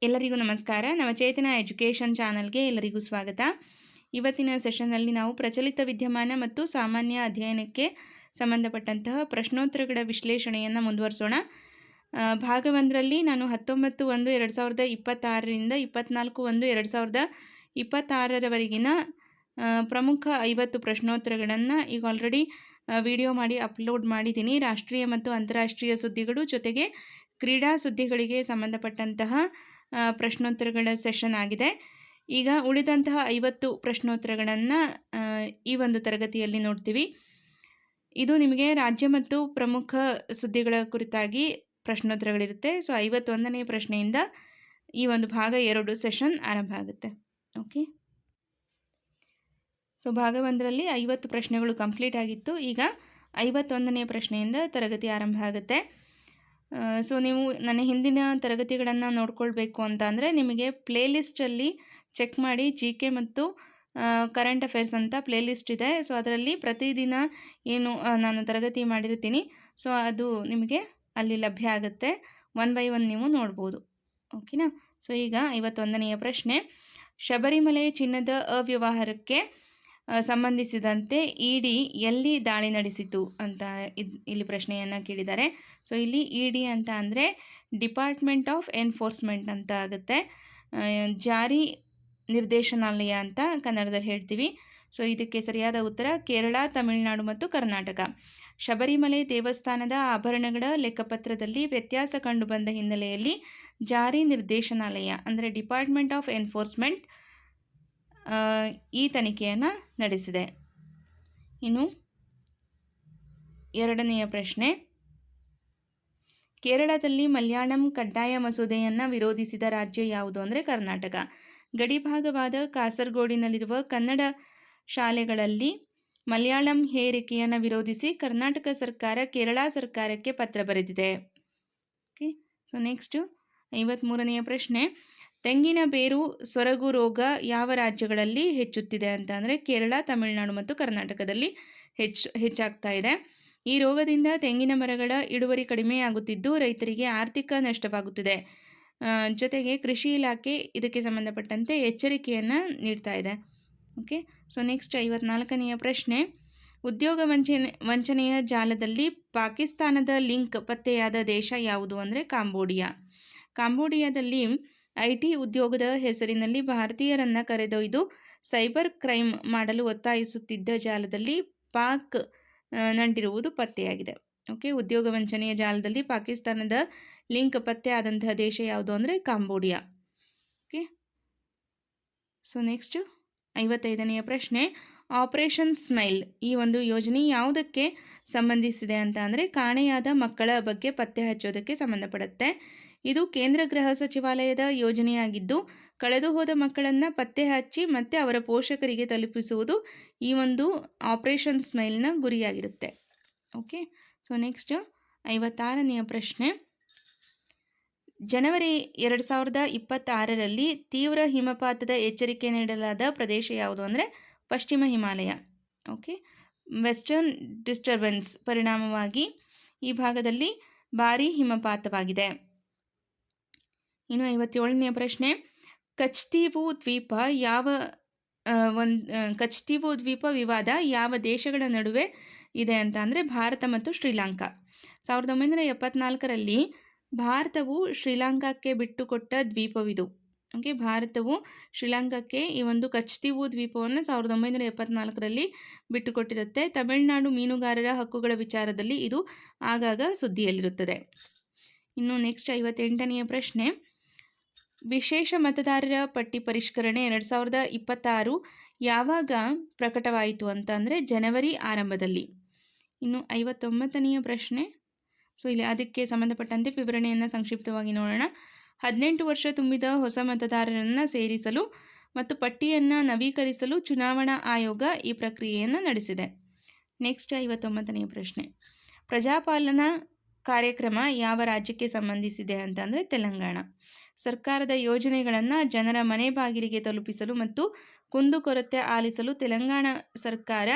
ಎಲ್ಲರಿಗೂ ನಮಸ್ಕಾರ. ನವಚೇತನ ಎಜುಕೇಷನ್ ಚಾನಲ್ಗೆ ಎಲ್ಲರಿಗೂ ಸ್ವಾಗತ. ಇವತ್ತಿನ ಸೆಷನ್ನಲ್ಲಿ ನಾವು ಪ್ರಚಲಿತ ವಿದ್ಯಮಾನ ಮತ್ತು ಸಾಮಾನ್ಯ ಅಧ್ಯಯನಕ್ಕೆ ಸಂಬಂಧಪಟ್ಟಂತಹ ಪ್ರಶ್ನೋತ್ತರಗಳ ವಿಶ್ಲೇಷಣೆಯನ್ನು ಮುಂದುವರಿಸೋಣ. ಭಾಗ 1ರಲ್ಲಿ ನಾನು 19/1/2026ರಿಂದ 24/1/2026ರವರೆಗಿನ ಪ್ರಮುಖ 50 ಪ್ರಶ್ನೋತ್ತರಗಳನ್ನು ಈಗ ಆಲ್ರೆಡಿ ವಿಡಿಯೋ ಮಾಡಿ ಅಪ್ಲೋಡ್ ಮಾಡಿದ್ದೀನಿ. ರಾಷ್ಟ್ರೀಯ ಮತ್ತು ಅಂತಾರಾಷ್ಟ್ರೀಯ ಸುದ್ದಿಗಳು ಜೊತೆಗೆ ಕ್ರೀಡಾ ಸುದ್ದಿಗಳಿಗೆ ಸಂಬಂಧಪಟ್ಟಂತಹ ಪ್ರಶ್ನೋತ್ತರಗಳ ಸೆಷನ್ ಆಗಿದೆ. ಈಗ ಉಳಿದಂತಹ 50 ಪ್ರಶ್ನೋತ್ತರಗಳನ್ನು ಈ ಒಂದು ತರಗತಿಯಲ್ಲಿ ನೋಡ್ತೀವಿ. ಇದು ನಿಮಗೆ ರಾಜ್ಯ ಮತ್ತು ಪ್ರಮುಖ ಸುದ್ದಿಗಳ ಕುರಿತಾಗಿ ಪ್ರಶ್ನೋತ್ತರಗಳಿರುತ್ತೆ. ಸೊ 51ನೇ ಪ್ರಶ್ನೆಯಿಂದ ಈ ಒಂದು ಭಾಗ 2 ಸೆಷನ್ ಆರಂಭ ಆಗುತ್ತೆ. ಓಕೆ, ಸೊ ಭಾಗ 1ರಲ್ಲಿ 50 ಪ್ರಶ್ನೆಗಳು ಕಂಪ್ಲೀಟ್ ಆಗಿತ್ತು. ಈಗ 51ನೇ ಪ್ರಶ್ನೆಯಿಂದ ತರಗತಿ ಆರಂಭ ಆಗುತ್ತೆ. ಸೊ ನೀವು ನನ್ನ ಹಿಂದಿನ ತರಗತಿಗಳನ್ನು ನೋಡ್ಕೊಳ್ಬೇಕು ಅಂತ ಅಂದರೆ ನಿಮಗೆ ಪ್ಲೇಲಿಸ್ಟಲ್ಲಿ ಚೆಕ್ ಮಾಡಿ. GK ಮತ್ತು ಕರೆಂಟ್ ಅಫೇರ್ಸ್ ಅಂತ ಪ್ಲೇಲಿಸ್ಟ್ ಇದೆ. ಸೊ ಅದರಲ್ಲಿ ಪ್ರತಿದಿನ ಏನು ನಾನು ತರಗತಿ ಮಾಡಿರ್ತೀನಿ, ಸೊ ಅದು ನಿಮಗೆ ಅಲ್ಲಿ ಲಭ್ಯ ಆಗುತ್ತೆ. 1 by 1 ನೀವು ನೋಡ್ಬೋದು. ಓಕೆನಾ. ಸೊ ಈಗ 51ನೆಯ ಪ್ರಶ್ನೆ, ಶಬರಿಮಲೆ ಚಿನ್ನದ ಅವ್ಯವಹಾರಕ್ಕೆ ಸಂಬಂಧಿಸಿದಂತೆ ಇಡಿ ಎಲ್ಲಿ ದಾಳಿ ನಡೆಸಿತು ಅಂತ ಇಲ್ಲಿ ಪ್ರಶ್ನೆಯನ್ನು ಕೇಳಿದ್ದಾರೆ. ಸೊ ಇಲ್ಲಿ ಇಡಿ ಅಂತ ಅಂದರೆ ಡಿಪಾರ್ಟ್ಮೆಂಟ್ ಆಫ್ ಎನ್ಫೋರ್ಸ್ಮೆಂಟ್ ಅಂತ ಆಗುತ್ತೆ. ಜಾರಿ ನಿರ್ದೇಶನಾಲಯ ಅಂತ ಕನ್ನಡದಲ್ಲಿ ಹೇಳ್ತೀವಿ. ಸೊ ಇದಕ್ಕೆ ಸರಿಯಾದ ಉತ್ತರ ಕೇರಳ, ತಮಿಳುನಾಡು ಮತ್ತು ಕರ್ನಾಟಕ. ಶಬರಿಮಲೆ ದೇವಸ್ಥಾನದ ಆಭರಣಗಳ ಲೆಕ್ಕಪತ್ರದಲ್ಲಿ ವ್ಯತ್ಯಾಸ ಕಂಡುಬಂದ ಹಿನ್ನೆಲೆಯಲ್ಲಿ ಜಾರಿ ನಿರ್ದೇಶನಾಲಯ ಅಂದರೆ ಡಿಪಾರ್ಟ್ಮೆಂಟ್ ಆಫ್ ಎನ್ಫೋರ್ಸ್ಮೆಂಟ್ ಈ ತನಿಖೆಯನ್ನು ನಡೆಸಿದೆ. ಇನ್ನು 2ನೆಯ ಪ್ರಶ್ನೆ, ಕೇರಳದಲ್ಲಿ ಮಲಯಾಳಂ ಕಡ್ಡಾಯ ಮಸೂದೆಯನ್ನು ವಿರೋಧಿಸಿದ ರಾಜ್ಯ ಯಾವುದು ಅಂದರೆ ಕರ್ನಾಟಕ. ಗಡಿಭಾಗವಾದ ಕಾಸರಗೋಡಿನಲ್ಲಿರುವ ಕನ್ನಡ ಶಾಲೆಗಳಲ್ಲಿ ಮಲಯಾಳಂ ಹೇರಿಕೆಯನ್ನು ವಿರೋಧಿಸಿ ಕರ್ನಾಟಕ ಸರ್ಕಾರ ಕೇರಳ ಸರ್ಕಾರಕ್ಕೆ ಪತ್ರ ಬರೆದಿದೆ. ಓಕೆ, ಸೊ ನೆಕ್ಸ್ಟು 53ನೆಯ ಪ್ರಶ್ನೆ, ತೆಂಗಿನ ಬೇರು ಸೊರಗು ರೋಗ ಯಾವ ರಾಜ್ಯಗಳಲ್ಲಿ ಹೆಚ್ಚುತ್ತಿದೆ ಅಂತ ಅಂದರೆ ಕೇರಳ, ತಮಿಳುನಾಡು ಮತ್ತು ಕರ್ನಾಟಕದಲ್ಲಿ ಹೆಚ್ಚಾಗ್ತಾ ಇದೆ. ಈ ರೋಗದಿಂದ ತೆಂಗಿನ ಮರಗಳ ಇಳುವರಿ ಕಡಿಮೆಯಾಗುತ್ತಿದ್ದು ರೈತರಿಗೆ ಆರ್ಥಿಕ ನಷ್ಟವಾಗುತ್ತಿದೆ. ಜೊತೆಗೆ ಕೃಷಿ ಇಲಾಖೆ ಇದಕ್ಕೆ ಸಂಬಂಧಪಟ್ಟಂತೆ ಎಚ್ಚರಿಕೆಯನ್ನು ನೀಡ್ತಾ ಇದೆ. ಓಕೆ, ಸೊ ನೆಕ್ಸ್ಟ್ 54ನೆಯ ಪ್ರಶ್ನೆ, ಉದ್ಯೋಗ ವಂಚನೆಯ ಜಾಲದಲ್ಲಿ ಪಾಕಿಸ್ತಾನದ ಲಿಂಕ್ ಪತ್ತೆಯಾದ ದೇಶ ಯಾವುದು ಅಂದರೆ ಕಾಂಬೋಡಿಯಾ. ಕಾಂಬೋಡಿಯಾದಲ್ಲಿ IT ಉದ್ಯೋಗದ ಹೆಸರಿನಲ್ಲಿ ಭಾರತೀಯರನ್ನು ಕರೆದೊಯ್ದು ಸೈಬರ್ ಕ್ರೈಮ್ ಮಾಡಲು ಒತ್ತಾಯಿಸುತ್ತಿದ್ದ ಜಾಲದಲ್ಲಿ ಪಾಕ್ ನಂಟಿರುವುದು ಪತ್ತೆಯಾಗಿದೆ. ಓಕೆ, ಉದ್ಯೋಗ ವಂಚನೆಯ ಜಾಲದಲ್ಲಿ ಪಾಕಿಸ್ತಾನದ ಲಿಂಕ್ ಪತ್ತೆ ಆದಂತಹ ದೇಶ ಯಾವುದು ಅಂದರೆ ಕಾಂಬೋಡಿಯಾ. ಓಕೆ, ಸೊ ನೆಕ್ಸ್ಟ್ 55ನೆಯ ಪ್ರಶ್ನೆ, ಆಪರೇಷನ್ ಸ್ಮೈಲ್ ಈ ಒಂದು ಯೋಜನೆ ಯಾವುದಕ್ಕೆ ಸಂಬಂಧಿಸಿದೆ ಅಂತ ಅಂದರೆ ಕಾಣೆಯಾದ ಮಕ್ಕಳ ಬಗ್ಗೆ ಪತ್ತೆ ಹಚ್ಚೋದಕ್ಕೆ ಸಂಬಂಧಪಡುತ್ತೆ. ಇದು ಕೇಂದ್ರ ಗೃಹ ಸಚಿವಾಲಯದ ಯೋಜನೆಯಾಗಿದ್ದು ಕಳೆದು ಹೋದ ಮಕ್ಕಳನ್ನು ಪತ್ತೆ ಹಚ್ಚಿ ಮತ್ತು ಅವರ ಪೋಷಕರಿಗೆ ತಲುಪಿಸುವುದು ಈ ಒಂದು ಆಪರೇಷನ್ ಸ್ಮೈಲ್ನ ಗುರಿಯಾಗಿರುತ್ತೆ. ಓಕೆ, ಸೊ ನೆಕ್ಸ್ಟ್ 56ನೆಯ ಪ್ರಶ್ನೆ, ಜನವರಿ 2026ರಲ್ಲಿ ತೀವ್ರ ಹಿಮಪಾತದ ಎಚ್ಚರಿಕೆ ನೀಡಲಾದ ಪ್ರದೇಶ ಯಾವುದು ಅಂದರೆ ಪಶ್ಚಿಮ ಹಿಮಾಲಯ. ಓಕೆ, ವೆಸ್ಟರ್ನ್ ಡಿಸ್ಟರ್ಬೆನ್ಸ್ ಪರಿಣಾಮವಾಗಿ ಈ ಭಾಗದಲ್ಲಿ ಭಾರೀ ಹಿಮಪಾತವಾಗಿದೆ. ಇನ್ನು 57ನೆಯ ಪ್ರಶ್ನೆ, ಕಚ್ತೀವು ದ್ವೀಪ ವಿವಾದ ಯಾವ ದೇಶಗಳ ನಡುವೆ ಇದೆ ಅಂತ ಅಂದರೆ ಭಾರತ ಮತ್ತು ಶ್ರೀಲಂಕಾ. 1974ರಲ್ಲಿ ಭಾರತವು ಶ್ರೀಲಂಕಾಕ್ಕೆ ಬಿಟ್ಟುಕೊಟ್ಟ ದ್ವೀಪವಿದು. ಓಕೆ, ಭಾರತವು ಶ್ರೀಲಂಕಾಕ್ಕೆ ಈ ಒಂದು ಕಚ್ತೀವು ದ್ವೀಪವನ್ನು 1974ರಲ್ಲಿ ಬಿಟ್ಟುಕೊಟ್ಟಿರುತ್ತೆ. ತಮಿಳುನಾಡು ಮೀನುಗಾರರ ಹಕ್ಕುಗಳ ವಿಚಾರದಲ್ಲಿ ಇದು ಆಗಾಗ ಸುದ್ದಿಯಲ್ಲಿರುತ್ತದೆ. ಇನ್ನು ನೆಕ್ಸ್ಟ್ 58ನೆಯ ಪ್ರಶ್ನೆ, ವಿಶೇಷ ಮತದಾರರ ಪಟ್ಟಿ ಪರಿಷ್ಕರಣೆ 2026 ಯಾವಾಗ ಪ್ರಕಟವಾಯಿತು ಅಂತ ಅಂದರೆ ಜನವರಿ ಆರಂಭದಲ್ಲಿ. ಇನ್ನು 59ನೆಯ ಪ್ರಶ್ನೆ, ಸೊ ಇಲ್ಲಿ ಅದಕ್ಕೆ ಸಂಬಂಧಪಟ್ಟಂತೆ ವಿವರಣೆಯನ್ನು ಸಂಕ್ಷಿಪ್ತವಾಗಿ ನೋಡೋಣ. 18 ವರ್ಷ ತುಂಬಿದ ಹೊಸ ಮತದಾರರನ್ನು ಸೇರಿಸಲು ಮತ್ತು ಪಟ್ಟಿಯನ್ನು ನವೀಕರಿಸಲು ಚುನಾವಣಾ ಆಯೋಗ ಈ ಪ್ರಕ್ರಿಯೆಯನ್ನು ನಡೆಸಿದೆ. ನೆಕ್ಸ್ಟ್ 59ನೆಯ ಪ್ರಶ್ನೆ, ಪ್ರಜಾಪಾಲನಾ ಕಾರ್ಯಕ್ರಮ ಯಾವ ರಾಜ್ಯಕ್ಕೆ ಸಂಬಂಧಿಸಿದೆ ಅಂತ ಅಂದರೆ ತೆಲಂಗಾಣ. ಸರ್ಕಾರದ ಯೋಜನೆಗಳನ್ನು ಜನರ ಮನೆ ಬಾಗಿಲಿಗೆ ತಲುಪಿಸಲು ಮತ್ತು ಕುಂದುಕೊರತೆ ಆಲಿಸಲು ತೆಲಂಗಾಣ ಸರ್ಕಾರ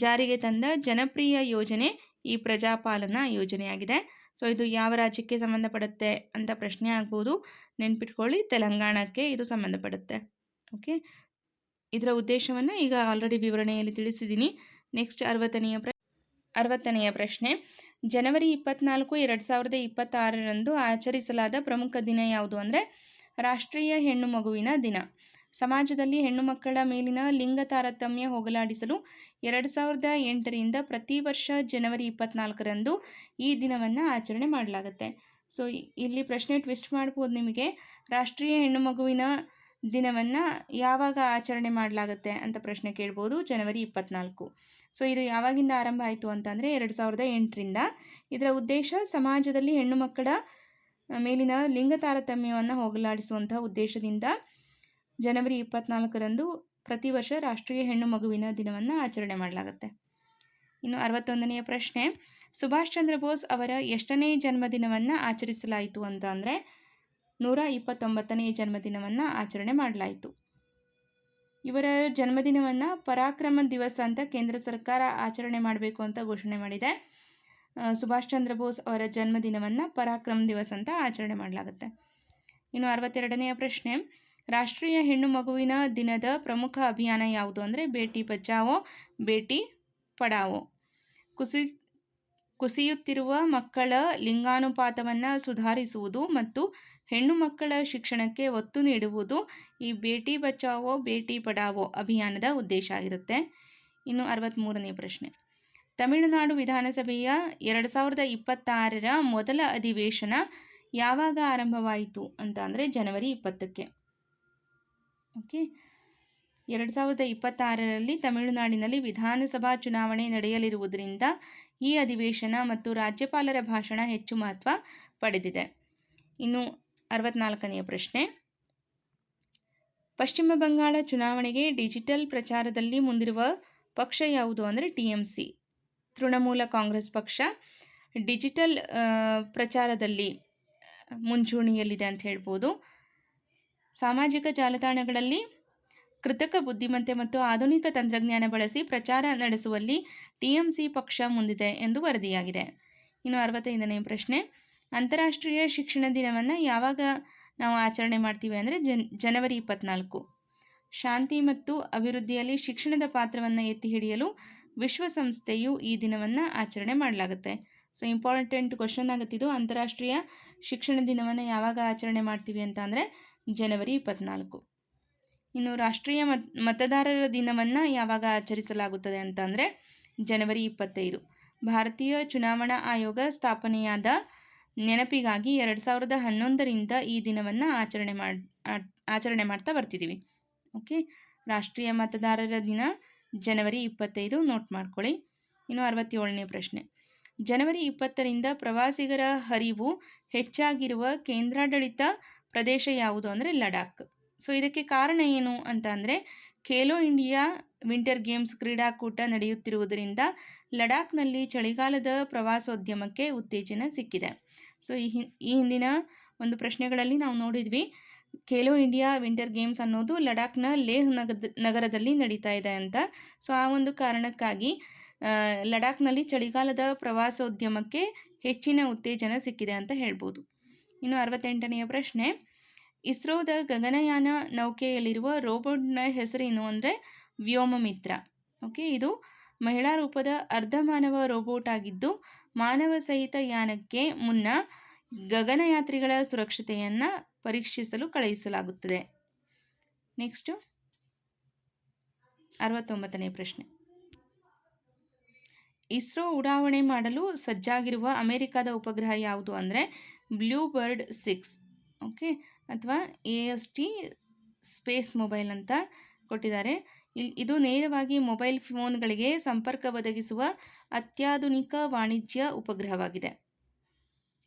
ಜಾರಿಗೆ ತಂದ ಜನಪ್ರಿಯ ಯೋಜನೆ ಈ ಪ್ರಜಾಪಾಲನಾ ಯೋಜನೆಯಾಗಿದೆ. ಸೊ ಇದು ಯಾವ ರಾಜ್ಯಕ್ಕೆ ಸಂಬಂಧಪಡುತ್ತೆ ಅಂತ ಪ್ರಶ್ನೆ ಆಗ್ಬೋದು. ನೆನ್ಪಿಟ್ಕೊಳ್ಳಿ, ತೆಲಂಗಾಣಕ್ಕೆ ಇದು ಸಂಬಂಧಪಡುತ್ತೆ. ಓಕೆ, ಇದರ ಉದ್ದೇಶವನ್ನು ಈಗ ಆಲ್ರೆಡಿ ವಿವರಣೆಯಲ್ಲಿ ತಿಳಿಸಿದ್ದೀನಿ. ನೆಕ್ಸ್ಟ್ 60ನೆಯ ಪ್ರಶ್ನೆ. ಜನವರಿ 24, 2026ರಂದು ಆಚರಿಸಲಾದ ಪ್ರಮುಖ ದಿನ ಯಾವುದು ಅಂದರೆ ರಾಷ್ಟ್ರೀಯ ಹೆಣ್ಣು ಮಗುವಿನ ದಿನ. ಸಮಾಜದಲ್ಲಿ ಹೆಣ್ಣು ಮಕ್ಕಳ ಮೇಲಿನ ಲಿಂಗ ತಾರತಮ್ಯ ಹೋಗಲಾಡಿಸಲು 2008ರಿಂದ ಪ್ರತಿ ವರ್ಷ ಜನವರಿ 24ರಂದು ಈ ದಿನವನ್ನು ಆಚರಣೆ ಮಾಡಲಾಗುತ್ತೆ. ಸೊ ಇಲ್ಲಿ ಪ್ರಶ್ನೆ ಟ್ವಿಸ್ಟ್ ಮಾಡ್ಬೋದು ನಿಮಗೆ. ರಾಷ್ಟ್ರೀಯ ಹೆಣ್ಣು ಮಗುವಿನ ದಿನವನ್ನು ಯಾವಾಗ ಆಚರಣೆ ಮಾಡಲಾಗುತ್ತೆ ಅಂತ ಪ್ರಶ್ನೆ ಕೇಳ್ಬೋದು. ಜನವರಿ 24. ಸೊ ಇದು ಯಾವಾಗಿಂದ ಆರಂಭ ಆಯಿತು ಅಂತಂದರೆ 2008ರಿಂದ. ಇದರ ಉದ್ದೇಶ ಸಮಾಜದಲ್ಲಿ ಹೆಣ್ಣು ಮಕ್ಕಳ ಮೇಲಿನ ಲಿಂಗ ತಾರತಮ್ಯವನ್ನು ಹೋಗಲಾಡಿಸುವಂತಹ ಉದ್ದೇಶದಿಂದ ಜನವರಿ 24ರಂದು ಪ್ರತಿ ವರ್ಷ ರಾಷ್ಟ್ರೀಯ ಹೆಣ್ಣು ಮಗುವಿನ ದಿನವನ್ನು ಆಚರಣೆ ಮಾಡಲಾಗುತ್ತೆ. ಇನ್ನು 61ನೆಯ ಪ್ರಶ್ನೆ. ಸುಭಾಷ್ ಚಂದ್ರ ಬೋಸ್ ಅವರ ಎಷ್ಟನೇ ಜನ್ಮದಿನವನ್ನು ಆಚರಿಸಲಾಯಿತು ಅಂತ ಅಂದರೆ 129ನೇ ಜನ್ಮದಿನವನ್ನು ಆಚರಣೆ ಮಾಡಲಾಯಿತು. ಇವರ ಜನ್ಮದಿನವನ್ನು ಪರಾಕ್ರಮ ದಿವಸ ಅಂತ ಕೇಂದ್ರ ಸರ್ಕಾರ ಆಚರಣೆ ಮಾಡಬೇಕು ಅಂತ ಘೋಷಣೆ ಮಾಡಿದೆ. ಸುಭಾಷ್ ಚಂದ್ರ ಬೋಸ್ ಅವರ ಜನ್ಮದಿನವನ್ನು ಪರಾಕ್ರಮ ದಿವಸ ಅಂತ ಆಚರಣೆ ಮಾಡಲಾಗುತ್ತೆ. ಇನ್ನು 62ನೆಯ ಪ್ರಶ್ನೆ. ರಾಷ್ಟ್ರೀಯ ಹೆಣ್ಣು ಮಗುವಿನ ದಿನದ ಪ್ರಮುಖ ಅಭಿಯಾನ ಯಾವುದು ಅಂದರೆ ಬೇಟಿ ಬಚಾವೋ ಬೇಟಿ ಪಢಾವೋ. ಕುಸಿಯುತ್ತಿರುವ ಮಕ್ಕಳ ಲಿಂಗಾನುಪಾತವನ್ನು ಸುಧಾರಿಸುವುದು ಮತ್ತು ಹೆಣ್ಣು ಮಕ್ಕಳ ಶಿಕ್ಷಣಕ್ಕೆ ಒತ್ತು ನೀಡುವುದು ಈ ಬೇಟಿ ಬಚಾವೋ ಬೇಟಿ ಪಢಾವೋ ಅಭಿಯಾನದ ಉದ್ದೇಶ ಆಗಿರುತ್ತೆ. ಇನ್ನು 63ನೇ ಪ್ರಶ್ನೆ. ತಮಿಳುನಾಡು ವಿಧಾನಸಭೆಯ 2026ರ ಮೊದಲ ಅಧಿವೇಶನ ಯಾವಾಗ ಆರಂಭವಾಯಿತು ಅಂತ ಅಂದರೆ ಜನವರಿ 20ಕ್ಕೆ. ಓಕೆ, 2026ರಲ್ಲಿ ತಮಿಳುನಾಡಿನಲ್ಲಿ ವಿಧಾನಸಭಾ ಚುನಾವಣೆ ನಡೆಯಲಿರುವುದರಿಂದ ಈ ಅಧಿವೇಶನ ಮತ್ತು ರಾಜ್ಯಪಾಲರ ಭಾಷಣ ಹೆಚ್ಚು ಮಹತ್ವ ಪಡೆದಿದೆ. ಇನ್ನು 64ನೆಯ ಪ್ರಶ್ನೆ. ಪಶ್ಚಿಮ ಬಂಗಾಳ ಚುನಾವಣೆಗೆ ಡಿಜಿಟಲ್ ಪ್ರಚಾರದಲ್ಲಿ ಮುಂದಿರುವ ಪಕ್ಷ ಯಾವುದು ಅಂದರೆ TMC, ತೃಣಮೂಲ ಕಾಂಗ್ರೆಸ್ ಪಕ್ಷ ಡಿಜಿಟಲ್ ಪ್ರಚಾರದಲ್ಲಿ ಮುಂಚೂಣಿಯಲ್ಲಿದೆ ಅಂತ ಹೇಳ್ಬೋದು. ಸಾಮಾಜಿಕ ಜಾಲತಾಣಗಳಲ್ಲಿ ಕೃತಕ ಬುದ್ಧಿಮತ್ತೆ ಮತ್ತು ಆಧುನಿಕ ತಂತ್ರಜ್ಞಾನ ಬಳಸಿ ಪ್ರಚಾರ ನಡೆಸುವಲ್ಲಿ TMC ಪಕ್ಷ ಮುಂದಿದೆ ಎಂದು ವರದಿಯಾಗಿದೆ. ಇನ್ನು 65ನೇ ಪ್ರಶ್ನೆ. ಅಂತಾರಾಷ್ಟ್ರೀಯ ಶಿಕ್ಷಣ ದಿನವನ್ನು ಯಾವಾಗ ನಾವು ಆಚರಣೆ ಮಾಡ್ತೀವಿ ಅಂದರೆ ಜನವರಿ 24. ಶಾಂತಿ ಮತ್ತು ಅಭಿವೃದ್ಧಿಯಲ್ಲಿ ಶಿಕ್ಷಣದ ಪಾತ್ರವನ್ನು ಎತ್ತಿ ಹಿಡಿಯಲು ವಿಶ್ವಸಂಸ್ಥೆಯು ಈ ದಿನವನ್ನು ಆಚರಣೆ ಮಾಡಲಾಗುತ್ತೆ. ಸೊ ಇಂಪಾರ್ಟೆಂಟ್ ಕ್ವಶನ್ ಆಗುತ್ತಿದ್ದು, ಅಂತಾರಾಷ್ಟ್ರೀಯ ಶಿಕ್ಷಣ ದಿನವನ್ನು ಯಾವಾಗ ಆಚರಣೆ ಮಾಡ್ತೀವಿ ಅಂತ ಅಂದರೆ ಜನವರಿ 24. ಇನ್ನು ರಾಷ್ಟ್ರೀಯ ಮತದಾರರ ದಿನವನ್ನು ಯಾವಾಗ ಆಚರಿಸಲಾಗುತ್ತದೆ ಅಂತ ಅಂದರೆ ಜನವರಿ 25. ಭಾರತೀಯ ಚುನಾವಣಾ ಆಯೋಗ ಸ್ಥಾಪನೆಯಾದ ನೆನಪಿಗಾಗಿ 2011ರಿಂದ ಈ ದಿನವನ್ನು ಆಚರಣೆ ಮಾಡ್ತಾ ಬರ್ತಿದ್ದೀವಿ. ಓಕೆ, ರಾಷ್ಟ್ರೀಯ ಮತದಾರರ ದಿನ ಜನವರಿ 25, ನೋಟ್ ಮಾಡ್ಕೊಳ್ಳಿ. ಇನ್ನು 67ನೇ ಪ್ರಶ್ನೆ. ಜನವರಿ 20ರಿಂದ ಪ್ರವಾಸಿಗರ ಹರಿವು ಹೆಚ್ಚಾಗಿರುವ ಕೇಂದ್ರಾಡಳಿತ ಪ್ರದೇಶ ಯಾವುದು ಅಂದರೆ ಲಡಾಖ್. ಸೊ ಇದಕ್ಕೆ ಕಾರಣ ಏನು ಅಂತ ಅಂದರೆ ಖೇಲೋ ಇಂಡಿಯಾ ವಿಂಟರ್ ಗೇಮ್ಸ್ ಕ್ರೀಡಾಕೂಟ ನಡೆಯುತ್ತಿರುವುದರಿಂದ ಲಡಾಖ್ನಲ್ಲಿ ಚಳಿಗಾಲದ ಪ್ರವಾಸೋದ್ಯಮಕ್ಕೆ ಉತ್ತೇಜನ ಸಿಕ್ಕಿದೆ. ಸೊ ಈ ಹಿಂದಿನ ಒಂದು ಪ್ರಶ್ನೆಗಳಲ್ಲಿ ನಾವು ನೋಡಿದ್ವಿ, ಖೇಲೋ ಇಂಡಿಯಾ ವಿಂಟರ್ ಗೇಮ್ಸ್ ಅನ್ನೋದು ಲಡಾಖ್ನ ಲೇಹ್ ನಗರದಲ್ಲಿ ನಡೀತಾ ಇದೆ ಅಂತ. ಸೊ ಆ ಒಂದು ಕಾರಣಕ್ಕಾಗಿ ಲಡಾಖ್ನಲ್ಲಿ ಚಳಿಗಾಲದ ಪ್ರವಾಸೋದ್ಯಮಕ್ಕೆ ಹೆಚ್ಚಿನ ಉತ್ತೇಜನ ಸಿಕ್ಕಿದೆ ಅಂತ ಹೇಳ್ಬೋದು. ಇನ್ನು 68ನೆಯ ಪ್ರಶ್ನೆ. ಇಸ್ರೋದ ಗಗನಯಾನ ನೌಕೆಯಲ್ಲಿರುವ ರೋಬೋಟ್ನ ಹೆಸರೇನು ಅಂದರೆ ವ್ಯೋಮಮಿತ್ರ. ಓಕೆ, ಇದು ಮಹಿಳಾ ರೂಪದ ಅರ್ಧಮಾನವ ರೋಬೋಟ್ ಆಗಿದ್ದು ಮಾನವ ಸಹಿತ ಯಾನಕ್ಕೆ ಮುನ್ನ ಗಗನಯಾತ್ರಿಗಳ ಸುರಕ್ಷತೆಯನ್ನು ಪರೀಕ್ಷಿಸಲು ಕಳುಹಿಸಲಾಗುತ್ತದೆ. ನೆಕ್ಸ್ಟು 69ನೇ ಪ್ರಶ್ನೆ. ಇಸ್ರೋ ಉಡಾವಣೆ ಮಾಡಲು ಸಜ್ಜಾಗಿರುವ ಅಮೆರಿಕದ ಉಪಗ್ರಹ ಯಾವುದು ಅಂದರೆ ಬ್ಲೂಬರ್ಡ್ 6. ಓಕೆ, ಅಥವಾ AST ಸ್ಪೇಸ್ ಮೊಬೈಲ್ ಅಂತ ಕೊಟ್ಟಿದ್ದಾರೆ. ಇದು ನೇರವಾಗಿ ಮೊಬೈಲ್ ಫೋನ್ಗಳಿಗೆ ಸಂಪರ್ಕ ಒದಗಿಸುವ ಅತ್ಯಾಧುನಿಕ ವಾಣಿಜ್ಯ ಉಪಗ್ರಹವಾಗಿದೆ.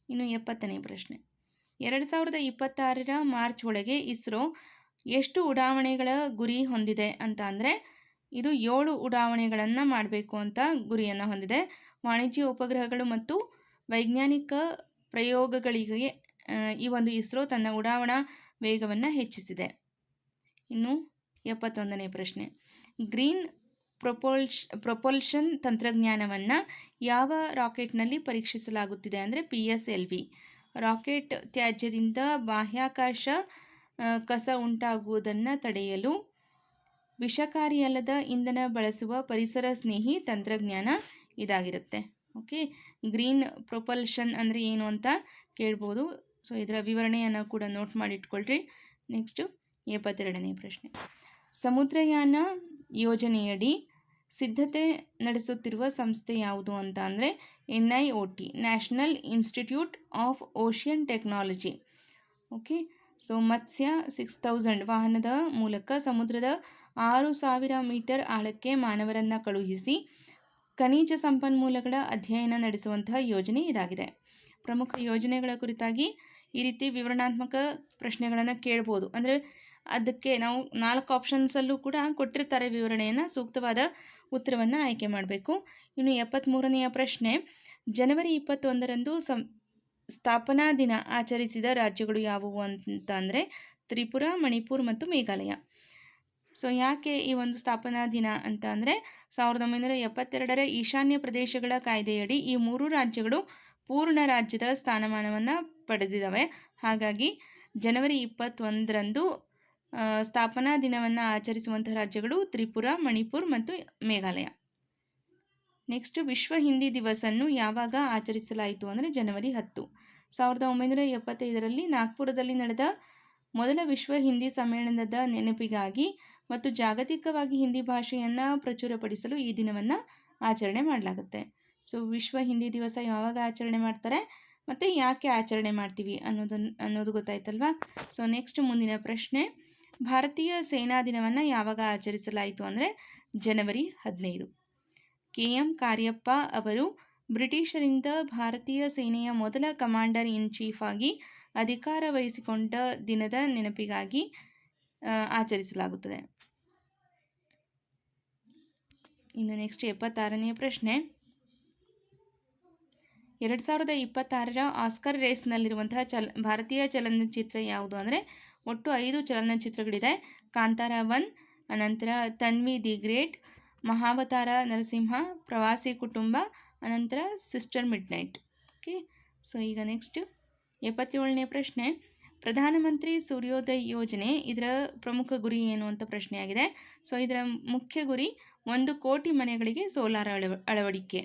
ಇನ್ನು 70ನೇ ಪ್ರಶ್ನೆ. 2026ರ ಮಾರ್ಚ್ ಒಳಗೆ ಇಸ್ರೋ ಎಷ್ಟು ಉಡಾವಣೆಗಳ ಗುರಿ ಹೊಂದಿದೆ ಅಂತ ಅಂದರೆ ಇದು 7 ಉಡಾವಣೆಗಳನ್ನು ಮಾಡಬೇಕು ಅಂತ ಗುರಿಯನ್ನು ಹೊಂದಿದೆ. ವಾಣಿಜ್ಯ ಉಪಗ್ರಹಗಳು ಮತ್ತು ವೈಜ್ಞಾನಿಕ ಪ್ರಯೋಗಗಳಿಗೆ ಈ ಒಂದು ಇಸ್ರೋ ತನ್ನ ಉಡಾವಣಾ ವೇಗವನ್ನು ಹೆಚ್ಚಿಸಿದೆ. ಇನ್ನು 71ನೇ ಪ್ರಶ್ನೆ. ಗ್ರೀನ್ ಪ್ರೊಪಲ್ಷನ್ ತಂತ್ರಜ್ಞಾನವನ್ನು ಯಾವ ರಾಕೆಟ್ನಲ್ಲಿ ಪರೀಕ್ಷಿಸಲಾಗುತ್ತಿದೆ ಅಂದರೆ PSLV. ರಾಕೆಟ್ ತ್ಯಾಜ್ಯದಿಂದ ಬಾಹ್ಯಾಕಾಶ ಕಸ ಉಂಟಾಗುವುದನ್ನು ತಡೆಯಲು ವಿಷಕಾರಿಯಲ್ಲದ ಇಂಧನ ಬಳಸುವ ಪರಿಸರ ಸ್ನೇಹಿ ತಂತ್ರಜ್ಞಾನ ಇದಾಗಿರುತ್ತೆ. ಓಕೆ, ಗ್ರೀನ್ ಪ್ರೊಪಲ್ಷನ್ ಅಂದರೆ ಏನು ಅಂತ ಕೇಳ್ಬೋದು. ಸೊ ಇದರ ವಿವರಣೆಯನ್ನು ಕೂಡ ನೋಟ್ ಮಾಡಿಟ್ಕೊಳ್ರಿ. ನೆಕ್ಸ್ಟು 72ನೇ ಪ್ರಶ್ನೆ. ಸಮುದ್ರಯಾನ ಯೋಜನೆಯಡಿ ಸಿದ್ಧತೆ ನಡೆಸುತ್ತಿರುವ ಸಂಸ್ಥೆ ಯಾವುದು ಅಂತ ಅಂದರೆ NIOT, national institute of ocean technology. Okay, so Matsya 6000 ವಾಹನದ ಮೂಲಕ ಸಮುದ್ರದ 6000 ಮೀಟರ್ ಆಳಕ್ಕೆ ಮಾನವರನ್ನು ಕಳುಹಿಸಿ ಖನಿಜ ಸಂಪನ್ಮೂಲಗಳ ಅಧ್ಯಯನ ನಡೆಸುವಂತಹ ಯೋಜನೆ ಇದಾಗಿದೆ. ಪ್ರಮುಖ ಯೋಜನೆಗಳ ಕುರಿತಾಗಿ ಈ ರೀತಿ ವಿವರಣಾತ್ಮಕ ಪ್ರಶ್ನೆಗಳನ್ನು ಕೇಳ್ಬೋದು. ಅಂದರೆ ಅದಕ್ಕೆ ನಾವು 4 ಆಪ್ಷನ್ಸಲ್ಲೂ ಕೂಡ ಕೊಟ್ಟಿರ್ತಾರೆ ವಿವರಣೆಯನ್ನು, ಸೂಕ್ತವಾದ ಉತ್ತರವನ್ನು ಆಯ್ಕೆ ಮಾಡಬೇಕು. ಇನ್ನು 73ನೆಯ ಪ್ರಶ್ನೆ. ಜನವರಿ 21ರಂದು ಸ್ಥಾಪನಾ ದಿನ ಆಚರಿಸಿದ ರಾಜ್ಯಗಳು ಯಾವುವು ಅಂತ ಅಂದರೆ ತ್ರಿಪುರ, ಮಣಿಪುರ ಮತ್ತು ಮೇಘಾಲಯ. ಸೊ ಯಾಕೆ ಈ ಒಂದು ಸ್ಥಾಪನಾ ದಿನ ಅಂತ ಅಂದರೆ 1972ರ ಈಶಾನ್ಯ ಪ್ರದೇಶಗಳ ಕಾಯ್ದೆಯಡಿ ಈ 3 ರಾಜ್ಯಗಳು ಪೂರ್ಣ ರಾಜ್ಯದ ಸ್ಥಾನಮಾನವನ್ನು ಪಡೆದಿದ್ದಾವೆ. ಹಾಗಾಗಿ ಜನವರಿ 21ರಂದು ಸ್ಥಾಪನಾ ದಿನವನ್ನು ಆಚರಿಸುವಂತಹ ರಾಜ್ಯಗಳು ತ್ರಿಪುರ, ಮಣಿಪುರ ಮತ್ತು ಮೇಘಾಲಯ. ನೆಕ್ಸ್ಟ್, ವಿಶ್ವ ಹಿಂದಿ ದಿವಸನ್ನು ಯಾವಾಗ ಆಚರಿಸಲಾಯಿತು ಅಂದರೆ ಜನವರಿ 10. 1975ರಲ್ಲಿ ನಾಗ್ಪುರದಲ್ಲಿ ನಡೆದ ಮೊದಲ ವಿಶ್ವ ಹಿಂದಿ ಸಮ್ಮೇಳನದ ನೆನಪಿಗಾಗಿ ಮತ್ತು ಜಾಗತಿಕವಾಗಿ ಹಿಂದಿ ಭಾಷೆಯನ್ನು ಪ್ರಚುರಪಡಿಸಲು ಈ ದಿನವನ್ನು ಆಚರಣೆ ಮಾಡಲಾಗುತ್ತೆ. ಸೊ ವಿಶ್ವ ಹಿಂದಿ ದಿವಸ ಯಾವಾಗ ಆಚರಣೆ ಮಾಡ್ತಾರೆ ಮತ್ತು ಯಾಕೆ ಆಚರಣೆ ಮಾಡ್ತೀವಿ ಅನ್ನೋದು ಗೊತ್ತಾಯ್ತಲ್ವಾ. ಸೊ ನೆಕ್ಸ್ಟ್ ಮುಂದಿನ ಪ್ರಶ್ನೆ. ಭಾರತೀಯ ಸೇನಾ ದಿನವನ್ನು ಯಾವಾಗ ಆಚರಿಸಲಾಯಿತು ಅಂದರೆ ಜನವರಿ 15. KM ಕಾರ್ಯಪ್ಪ ಅವರು ಬ್ರಿಟಿಷರಿಂದ ಭಾರತೀಯ ಸೇನೆಯ ಮೊದಲ ಕಮಾಂಡರ್ ಇನ್ ಚೀಫ್ ಆಗಿ ಅಧಿಕಾರ ವಹಿಸಿಕೊಂಡ ದಿನದ ನೆನಪಿಗಾಗಿ ಆಚರಿಸಲಾಗುತ್ತದೆ. ಇನ್ನು ನೆಕ್ಸ್ಟ್ 76ನೇ ಪ್ರಶ್ನೆ. 2026ರ ಆಸ್ಕರ್ ರೇಸ್ನಲ್ಲಿರುವಂತಹ ಭಾರತೀಯ ಚಲನಚಿತ್ರ ಯಾವುದು ಅಂದರೆ ಒಟ್ಟು 5 ಚಲನಚಿತ್ರಗಳಿದೆ. ಕಾಂತಾರ 1, ಅನಂತರ ತನ್ವಿ ದಿ ಗ್ರೇಟ್, ಮಹಾವತಾರ ನರಸಿಂಹ, ಪ್ರವಾಸಿ ಕುಟುಂಬ, ಅನಂತರ ಸಿಸ್ಟರ್ ಮಿಡ್ನೈಟ್. ಓಕೆ, ಸೊ ಈಗ ನೆಕ್ಸ್ಟ್ 77ನೇ ಪ್ರಶ್ನೆ. ಪ್ರಧಾನಮಂತ್ರಿ ಸೂರ್ಯೋದಯ್ ಯೋಜನೆ ಇದರ ಪ್ರಮುಖ ಗುರಿ ಏನು ಅಂತ ಪ್ರಶ್ನೆಯಾಗಿದೆ. ಸೊ ಇದರ ಮುಖ್ಯ ಗುರಿ 1 ಕೋಟಿ ಮನೆಗಳಿಗೆ ಸೋಲಾರ್ ಅಳವಡಿಕೆ,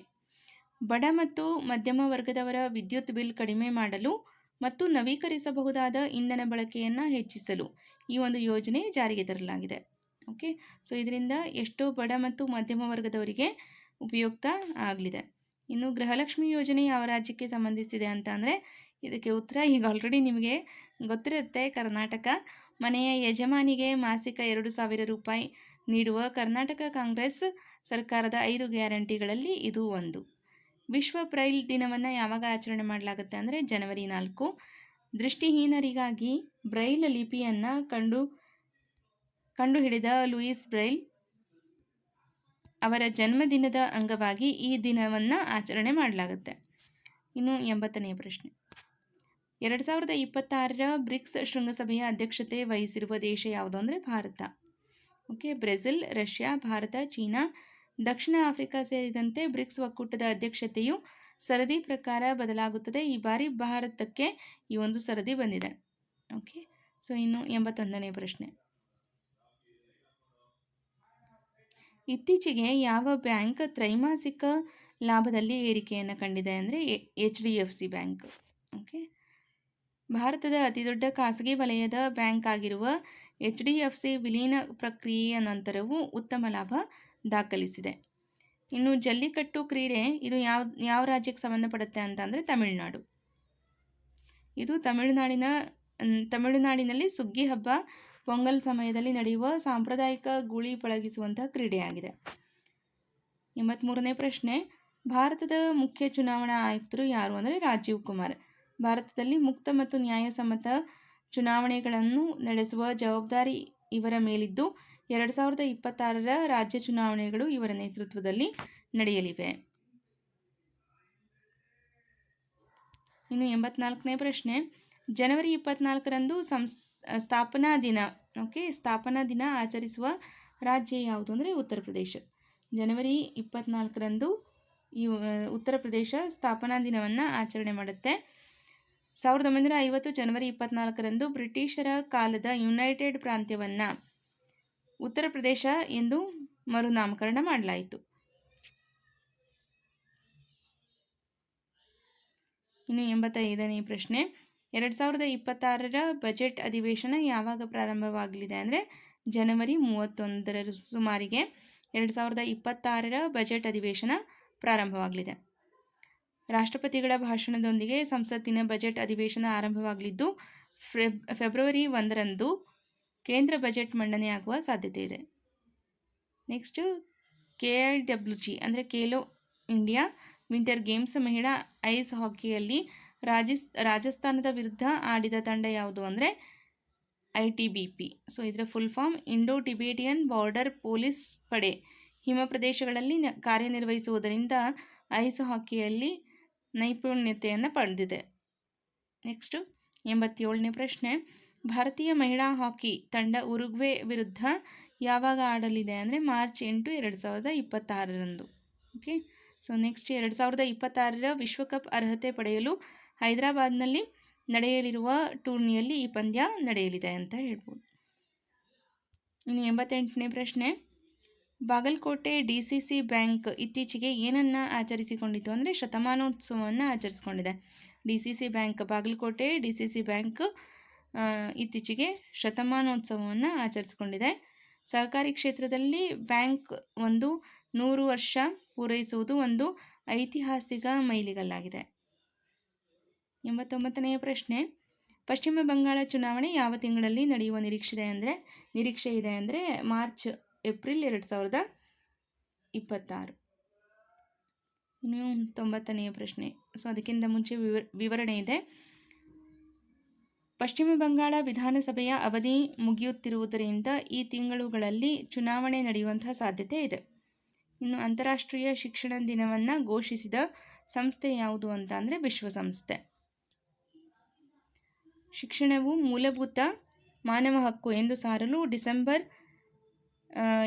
ಬಡ ಮತ್ತು ಮಧ್ಯಮ ವರ್ಗದವರ ವಿದ್ಯುತ್ ಬಿಲ್ ಕಡಿಮೆ ಮಾಡಲು ಮತ್ತು ನವೀಕರಿಸಬಹುದಾದ ಇಂಧನ ಬಳಕೆಯನ್ನು ಹೆಚ್ಚಿಸಲು ಈ ಒಂದು ಯೋಜನೆ ಜಾರಿಗೆ ತರಲಾಗಿದೆ. ಓಕೆ, ಸೊ ಇದರಿಂದ ಎಷ್ಟೋ ಬಡ ಮತ್ತು ಮಧ್ಯಮ ವರ್ಗದವರಿಗೆ ಉಪಯುಕ್ತ ಆಗಲಿದೆ. ಇನ್ನು ಗೃಹಲಕ್ಷ್ಮಿ ಯೋಜನೆ ಯಾವ ರಾಜ್ಯಕ್ಕೆ ಸಂಬಂಧಿಸಿದೆ ಅಂತ ಅಂದರೆ ಇದಕ್ಕೆ ಉತ್ತರ ಈಗ ಆಲ್ರೆಡಿ ನಿಮಗೆ ಗೊತ್ತಿರುತ್ತೆ, ಕರ್ನಾಟಕ. ಮನೆಯ ಯಜಮಾನಿಗೆ ಮಾಸಿಕ 2,000 ರೂಪಾಯಿ ನೀಡುವ ಕರ್ನಾಟಕ ಕಾಂಗ್ರೆಸ್ ಸರ್ಕಾರದ 5 ಗ್ಯಾರಂಟಿಗಳಲ್ಲಿ ಇದು ಒಂದು. ವಿಶ್ವ ಬ್ರೈಲ್ ದಿನವನ್ನು ಯಾವಾಗ ಆಚರಣೆ ಮಾಡಲಾಗುತ್ತೆ ಅಂದರೆ ಜನವರಿ 4. ದೃಷ್ಟಿಹೀನರಿಗಾಗಿ ಬ್ರೈಲ್ ಲಿಪಿಯನ್ನು ಕಂಡುಹಿಡಿದ ಲೂಯಿಸ್ ಬ್ರೈಲ್ ಅವರ ಜನ್ಮದಿನದ ಅಂಗವಾಗಿ ಈ ದಿನವನ್ನು ಆಚರಣೆ ಮಾಡಲಾಗುತ್ತೆ. ಇನ್ನು 80ನೇ ಪ್ರಶ್ನೆ. 2026ರ ಬ್ರಿಕ್ಸ್ ಶೃಂಗಸಭೆಯ ಅಧ್ಯಕ್ಷತೆ ವಹಿಸಿರುವ ದೇಶ ಯಾವುದು ಅಂದರೆ Bharat. Okay, Brazil, Russia, Bharat, China, ದಕ್ಷಿಣ ಆಫ್ರಿಕಾ ಸೇರಿದಂತೆ ಬ್ರಿಕ್ಸ್ ಒಕ್ಕೂಟದ ಅಧ್ಯಕ್ಷತೆಯು ಸರದಿ ಪ್ರಕಾರ ಬದಲಾಗುತ್ತದೆ. ಈ ಬಾರಿ ಭಾರತಕ್ಕೆ ಈ ಒಂದು ಸರದಿ ಬಂದಿದೆ. ಓಕೆ, ಸೊ ಇನ್ನು 81ನೇ ಪ್ರಶ್ನೆ. ಇತ್ತೀಚೆಗೆ ಯಾವ ಬ್ಯಾಂಕ್ ತ್ರೈಮಾಸಿಕ ಲಾಭದಲ್ಲಿ ಏರಿಕೆಯನ್ನು ಕಂಡಿದೆ ಅಂದರೆ HDFC ಬ್ಯಾಂಕ್. ಓಕೆ, ಭಾರತದ ಅತಿದೊಡ್ಡ ಖಾಸಗಿ ವಲಯದ ಬ್ಯಾಂಕ್ ಆಗಿರುವ HDFC ವಿಲೀನ ಪ್ರಕ್ರಿಯೆಯ ನಂತರವೂ ಉತ್ತಮ ಲಾಭ ದಾಖಲಿಸಿದೆ. ಇನ್ನು ಜಲ್ಲಿಕಟ್ಟು ಕ್ರೀಡೆ ಇದು ಯಾವ ರಾಜ್ಯಕ್ಕೆ ಸಂಬಂಧಪಡುತ್ತೆ ಅಂತ ಅಂದರೆ ತಮಿಳುನಾಡು. ಇದು ತಮಿಳುನಾಡಿನಲ್ಲಿ ಸುಗ್ಗಿ ಹಬ್ಬ, ಪೊಂಗಲ್ ಸಮಯದಲ್ಲಿ ನಡೆಯುವ ಸಾಂಪ್ರದಾಯಿಕ ಗೂಳಿ ಪಳಗಿಸುವಂತಹ ಕ್ರೀಡೆಯಾಗಿದೆ. 83ನೇ ಪ್ರಶ್ನೆ. ಭಾರತದ ಮುಖ್ಯ ಚುನಾವಣಾ ಆಯುಕ್ತರು ಯಾರು ಅಂದರೆ ರಾಜೀವ್ ಕುಮಾರ್. ಭಾರತದಲ್ಲಿ ಮುಕ್ತ ಮತ್ತು ನ್ಯಾಯಸಮ್ಮತ ಚುನಾವಣೆಗಳನ್ನು ನಡೆಸುವ ಜವಾಬ್ದಾರಿ ಇವರ ಮೇಲಿದ್ದು 2026ರ ರಾಜ್ಯ ಚುನಾವಣೆಗಳು ಇವರ ನೇತೃತ್ವದಲ್ಲಿ ನಡೆಯಲಿವೆ. ಇನ್ನು 84ನೇ ಪ್ರಶ್ನೆ. ಜನವರಿ 24ರಂದು ಸ್ಥಾಪನಾ ದಿನ ಆಚರಿಸುವ ರಾಜ್ಯ ಯಾವುದು ಅಂದರೆ ಉತ್ತರ ಪ್ರದೇಶ. ಜನವರಿ 24ರಂದು ಈ ಉತ್ತರ ಪ್ರದೇಶ ಸ್ಥಾಪನಾ ದಿನವನ್ನು ಆಚರಣೆ ಮಾಡುತ್ತೆ. 1950 ಜನವರಿ 24ರಂದು ಬ್ರಿಟಿಷರ ಕಾಲದ ಯುನೈಟೆಡ್ ಪ್ರಾಂತ್ಯವನ್ನು ಉತ್ತರ ಪ್ರದೇಶ ಎಂದು ಮರುನಾಮಕರಣ ಮಾಡಲಾಯಿತು. ಇನ್ನು 85ನೇ ಪ್ರಶ್ನೆ, 2026ರ ಬಜೆಟ್ ಅಧಿವೇಶನ ಯಾವಾಗ ಪ್ರಾರಂಭವಾಗಲಿದೆ ಅಂದರೆ ಜನವರಿ 31ರ ಸುಮಾರಿಗೆ 2026ರ ಬಜೆಟ್ ಅಧಿವೇಶನ ಪ್ರಾರಂಭವಾಗಲಿದೆ. ರಾಷ್ಟ್ರಪತಿಗಳ ಭಾಷಣದೊಂದಿಗೆ ಸಂಸತ್ತಿನ ಬಜೆಟ್ ಅಧಿವೇಶನ ಆರಂಭವಾಗಲಿದ್ದು ಫೆಬ್ರವರಿ 1ರಂದು ಕೇಂದ್ರ ಬಜೆಟ್ ಮಂಡನೆಯಾಗುವ ಸಾಧ್ಯತೆ ಇದೆ. ನೆಕ್ಸ್ಟ್ KIWG ಅಂದರೆ ಖೇಲೋ ಇಂಡಿಯಾ ವಿಂಟರ್ ಗೇಮ್ಸ್ ಮಹಿಳಾ ಐಸ್ ಹಾಕಿಯಲ್ಲಿ ರಾಜಸ್ಥಾನದ ವಿರುದ್ಧ ಆಡಿದ ತಂಡ ಯಾವುದು ಅಂದರೆ ITBP. ಸೊ ಇದರ full form Indo Tibetan border police ಪಡೆ ಹಿಮ ಪ್ರದೇಶಗಳಲ್ಲಿ ಕಾರ್ಯನಿರ್ವಹಿಸುವುದರಿಂದ ಐಸ್ ಹಾಕಿಯಲ್ಲಿ ನೈಪುಣ್ಯತೆಯನ್ನು ಪಡೆದಿದೆ. ನೆಕ್ಸ್ಟು 87ನೇ ಪ್ರಶ್ನೆ, ಭಾರತೀಯ ಮಹಿಳಾ ಹಾಕಿ ತಂಡ ಉರುಗ್ವೆ ವಿರುದ್ಧ ಯಾವಾಗ ಆಡಲಿದೆ ಅಂದರೆ ಮಾರ್ಚ್ 8, 2026ರಂದು. ಓಕೆ. ಸೊ ನೆಕ್ಸ್ಟ್ 2026ರ ವಿಶ್ವಕಪ್ ಅರ್ಹತೆ ಪಡೆಯಲು ಹೈದರಾಬಾದ್ನಲ್ಲಿ ನಡೆಯಲಿರುವ ಟೂರ್ನಿಯಲ್ಲಿ ಈ ಪಂದ್ಯ ನಡೆಯಲಿದೆ ಅಂತ ಹೇಳ್ಬೋದು. ಇನ್ನು 88ನೇ ಪ್ರಶ್ನೆ, ಬಾಗಲಕೋಟೆ DCC ಬ್ಯಾಂಕ್ ಇತ್ತೀಚೆಗೆ ಏನನ್ನು ಆಚರಿಸಿಕೊಂಡಿತು ಅಂದರೆ ಶತಮಾನೋತ್ಸವವನ್ನು ಆಚರಿಸಿಕೊಂಡಿದೆ. ಬಾಗಲಕೋಟೆ DCC ಬ್ಯಾಂಕ್ ಇತ್ತೀಚೆಗೆ ಶತಮಾನೋತ್ಸವವನ್ನು ಆಚರಿಸಿಕೊಂಡಿದೆ. ಸಹಕಾರಿ ಕ್ಷೇತ್ರದಲ್ಲಿ ಬ್ಯಾಂಕ್ 100 ವರ್ಷ ಪೂರೈಸುವುದು ಒಂದು ಐತಿಹಾಸಿಕ ಮೈಲಿಗಲ್ಲಾಗಿದೆ. 89ನೇ ಪ್ರಶ್ನೆ, ಪಶ್ಚಿಮ ಬಂಗಾಳ ಚುನಾವಣೆ ಯಾವ ತಿಂಗಳಲ್ಲಿ ನಡೆಯುವ ನಿರೀಕ್ಷೆ ಇದೆ ಅಂದರೆ ಮಾರ್ಚ್ ಏಪ್ರಿಲ್ 2026. ಇನ್ನು 90ನೇ ಪ್ರಶ್ನೆ, ಸೊ ಅದಕ್ಕಿಂತ ಮುಂಚೆ ವಿವರಣೆ ಇದೆ. ಪಶ್ಚಿಮ ಬಂಗಾಳ ವಿಧಾನಸಭೆಯ ಅವಧಿ ಮುಗಿಯುತ್ತಿರುವುದರಿಂದ ಈ ತಿಂಗಳುಗಳಲ್ಲಿ ಚುನಾವಣೆ ನಡೆಯುವಂತಹ ಸಾಧ್ಯತೆ ಇದೆ. ಇನ್ನು ಅಂತಾರಾಷ್ಟ್ರೀಯ ಶಿಕ್ಷಣ ದಿನವನ್ನು ಘೋಷಿಸಿದ ಸಂಸ್ಥೆ ಯಾವುದು ಅಂತ ಅಂದರೆ ವಿಶ್ವಸಂಸ್ಥೆ. ಶಿಕ್ಷಣವು ಮೂಲಭೂತ ಮಾನವ ಹಕ್ಕು ಎಂದು ಸಾರಲು ಡಿಸೆಂಬರ್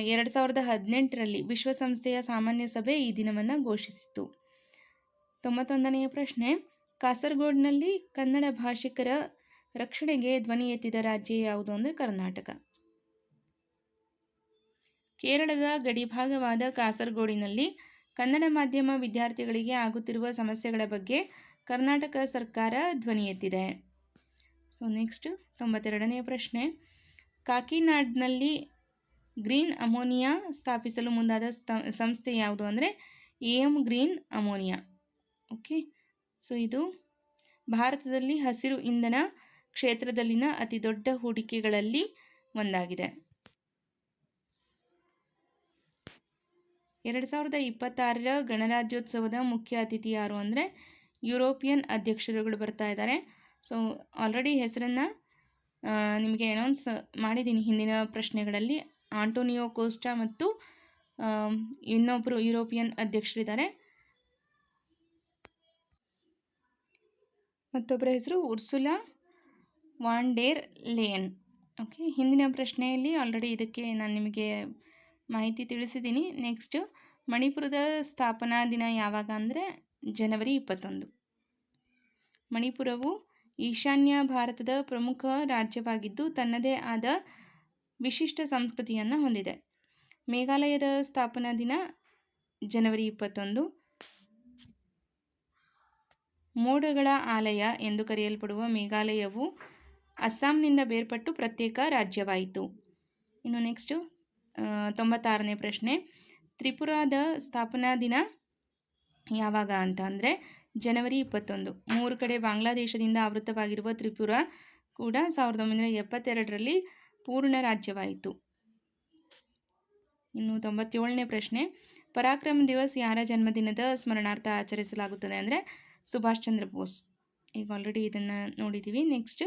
2018ರಲ್ಲಿ ವಿಶ್ವಸಂಸ್ಥೆಯ ಸಾಮಾನ್ಯ ಸಭೆ ಈ ದಿನವನ್ನು ಘೋಷಿಸಿತು. 91ನೇ ಪ್ರಶ್ನೆ, ಕಾಸರಗೋಡಿನಲ್ಲಿ ಕನ್ನಡ ಭಾಷಿಕರ ರಕ್ಷಣೆಗೆ ಧ್ವನಿ ಎತ್ತಿದ ರಾಜ್ಯ ಯಾವುದು ಅಂದರೆ ಕರ್ನಾಟಕ. ಕೇರಳದ ಗಡಿಭಾಗವಾದ ಕಾಸರಗೋಡಿನಲ್ಲಿ ಕನ್ನಡ ಮಾಧ್ಯಮ ವಿದ್ಯಾರ್ಥಿಗಳಿಗೆ ಆಗುತ್ತಿರುವ ಸಮಸ್ಯೆಗಳ ಬಗ್ಗೆ ಕರ್ನಾಟಕ ಸರ್ಕಾರ ಧ್ವನಿ ಎತ್ತಿದೆ. ಸೊ ನೆಕ್ಸ್ಟ್ 92ನೇ ಪ್ರಶ್ನೆ, ಕಾಕಿನಾಡ್ನಲ್ಲಿ ಗ್ರೀನ್ ಅಮೋನಿಯಾ ಸ್ಥಾಪಿಸಲು ಮುಂದಾದ ಸಂಸ್ಥೆ ಯಾವುದು ಅಂದರೆ AM green ammonia. Okay. So ಇದು ಭಾರತದಲ್ಲಿ ಹಸಿರು ಇಂಧನ ಕ್ಷೇತ್ರದಲ್ಲಿನ ಅತಿ ದೊಡ್ಡ ಹೂಡಿಕೆಗಳಲ್ಲಿ ಒಂದಾಗಿದೆ. 2026ರ ಗಣರಾಜ್ಯೋತ್ಸವದ ಮುಖ್ಯ ಅತಿಥಿ ಯಾರು ಅಂದರೆ ಯುರೋಪಿಯನ್ ಅಧ್ಯಕ್ಷರುಗಳು ಬರ್ತಾ ಇದ್ದಾರೆ. ಸೊ ಆಲ್ರೆಡಿ ಹೆಸರನ್ನು ನಿಮಗೆ ಅನೌನ್ಸ್ ಮಾಡಿದ್ದೀನಿ ಹಿಂದಿನ ಪ್ರಶ್ನೆಗಳಲ್ಲಿ. ಆಂಟೋನಿಯೋ ಕೋಸ್ಟಾ ಮತ್ತು ಇನ್ನೊಬ್ಬರು ಯುರೋಪಿಯನ್ ಅಧ್ಯಕ್ಷರಿದ್ದಾರೆ. ಮತ್ತೊಬ್ಬರ ಹೆಸರು Ursula von der Leyen. Okay. ಹಿಂದಿನ ಪ್ರಶ್ನೆಯಲ್ಲಿ ಆಲ್ರೆಡಿ ಇದಕ್ಕೆ ನಾನು ನಿಮಗೆ ಮಾಹಿತಿ ತಿಳಿಸಿದ್ದೀನಿ. ನೆಕ್ಸ್ಟ್, ಮಣಿಪುರದ ಸ್ಥಾಪನಾ ದಿನ ಯಾವಾಗ ಅಂದರೆ ಜನವರಿ 21. ಮಣಿಪುರವು ಈಶಾನ್ಯ ಭಾರತದ ಪ್ರಮುಖ ರಾಜ್ಯವಾಗಿದ್ದು ತನ್ನದೇ ಆದ ವಿಶಿಷ್ಟ ಸಂಸ್ಕೃತಿಯನ್ನು ಹೊಂದಿದೆ. ಮೇಘಾಲಯದ ಸ್ಥಾಪನಾ ದಿನ ಜನವರಿ 21. ಮೋಡಗಳ ಆಲಯ ಎಂದು ಕರೆಯಲ್ಪಡುವ ಮೇಘಾಲಯವು ಅಸ್ಸಾಂನಿಂದ ಬೇರ್ಪಟ್ಟು ಪ್ರತ್ಯೇಕ ರಾಜ್ಯವಾಯಿತು. ಇನ್ನು ನೆಕ್ಸ್ಟು 96ನೇ ಪ್ರಶ್ನೆ, ತ್ರಿಪುರಾದ ಸ್ಥಾಪನಾ ದಿನ ಯಾವಾಗ ಅಂತ ಅಂದರೆ ಜನವರಿ 21. 3 ಕಡೆ ಬಾಂಗ್ಲಾದೇಶದಿಂದ ಆವೃತವಾಗಿರುವ ತ್ರಿಪುರ ಕೂಡ 1972ರಲ್ಲಿ ಪೂರ್ಣ ರಾಜ್ಯವಾಯಿತು. ಇನ್ನು 97ನೇ ಪ್ರಶ್ನೆ, ಪರಾಕ್ರಮ ದಿವಸ್ ಯಾರ ಜನ್ಮದಿನದ ಸ್ಮರಣಾರ್ಥ ಆಚರಿಸಲಾಗುತ್ತದೆ ಅಂದರೆ ಸುಭಾಷ್ ಚಂದ್ರ ಬೋಸ್. ಈಗ ಆಲ್ರೆಡಿ ಇದನ್ನು ನೋಡಿದ್ದೀವಿ. ನೆಕ್ಸ್ಟ್,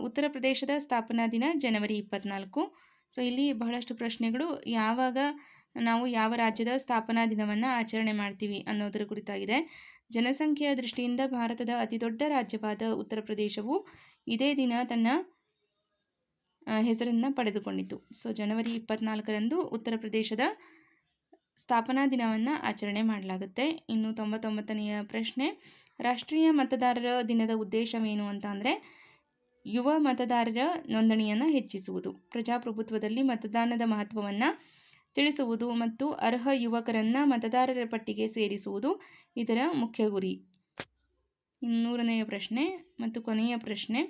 ಉತ್ತರ ಪ್ರದೇಶದ ಸ್ಥಾಪನಾ ದಿನ ಜನವರಿ 24. ಸೊ ಇಲ್ಲಿ ಬಹಳಷ್ಟು ಪ್ರಶ್ನೆಗಳು ಯಾವಾಗ ನಾವು ಯಾವ ರಾಜ್ಯದ ಸ್ಥಾಪನಾ ದಿನವನ್ನು ಆಚರಣೆ ಮಾಡ್ತೀವಿ ಅನ್ನೋದರ ಕುರಿತಾಗಿದೆ. ಜನಸಂಖ್ಯೆಯ ದೃಷ್ಟಿಯಿಂದ ಭಾರತದ ಅತಿದೊಡ್ಡ ರಾಜ್ಯವಾದ ಉತ್ತರ ಪ್ರದೇಶವು ಇದೇ ದಿನ ತನ್ನ ಹೆಸರನ್ನು ಪಡೆದುಕೊಂಡಿತು. ಸೊ ಜನವರಿ 24ರಂದು ಉತ್ತರ ಪ್ರದೇಶದ ಸ್ಥಾಪನಾ ದಿನವನ್ನು ಆಚರಣೆ ಮಾಡಲಾಗುತ್ತೆ. ಇನ್ನು 99ನೆಯ ಪ್ರಶ್ನೆ, ರಾಷ್ಟ್ರೀಯ ಮತದಾರರ ದಿನದ ಉದ್ದೇಶವೇನು ಅಂತ ಅಂದರೆ ಯುವ ಮತದಾರರ ನೋಂದಣಿಯನ್ನು ಹೆಚ್ಚಿಸುವುದು, ಪ್ರಜಾಪ್ರಭುತ್ವದಲ್ಲಿ ಮತದಾನದ ಮಹತ್ವವನ್ನು ತಿಳಿಸುವುದು ಮತ್ತು ಅರ್ಹ ಯುವಕರನ್ನು ಮತದಾರರ ಪಟ್ಟಿಗೆ ಸೇರಿಸುವುದು ಇದರ ಮುಖ್ಯ ಗುರಿ. 200ನೆಯ ಪ್ರಶ್ನೆ ಮತ್ತು ಕೊನೆಯ ಪ್ರಶ್ನೆ,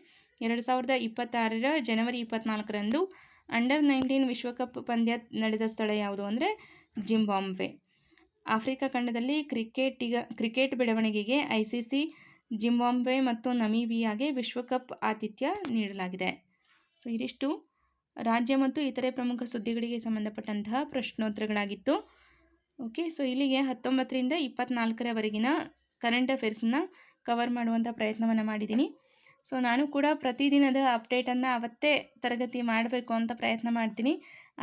2026 ಜನವರಿ 24ರಂದು ಅಂಡರ್-19 ವಿಶ್ವಕಪ್ ಪಂದ್ಯ ನಡೆದ ಸ್ಥಳ ಯಾವುದು ಅಂದರೆ ಜಿಂಬಾಬ್ವೆ. ಆಫ್ರಿಕಾ ಖಂಡದಲ್ಲಿ ಕ್ರಿಕೆಟ್ ಬೆಳವಣಿಗೆಗೆ ICC ಜಿಂಬಾಬ್ವೆ ಮತ್ತು ನಮೀಬಿಯಾಗೆ ವಿಶ್ವಕಪ್ ಆತಿಥ್ಯ ನೀಡಲಾಗಿದೆ. ಸೊ ಇದಿಷ್ಟು ರಾಜ್ಯ ಮತ್ತು ಇತರೆ ಪ್ರಮುಖ ಸುದ್ದಿಗಳಿಗೆ ಸಂಬಂಧಪಟ್ಟಂತಹ ಪ್ರಶ್ನೋತ್ತರಗಳಾಗಿತ್ತು. ಓಕೆ, ಸೊ ಇಲ್ಲಿಗೆ 19ರಿಂದ 24ರವರೆಗಿನ ಕರೆಂಟ್ ಅಫೇರ್ಸನ್ನು ಕವರ್ ಮಾಡುವಂಥ ಪ್ರಯತ್ನವನ್ನು ಮಾಡಿದ್ದೀನಿ. ಸೊ ನಾನು ಕೂಡ ಪ್ರತಿದಿನದ ಅಪ್ಡೇಟನ್ನು ಅವತ್ತೇ ತರಗತಿ ಮಾಡಬೇಕು ಅಂತ ಪ್ರಯತ್ನ ಮಾಡ್ತೀನಿ.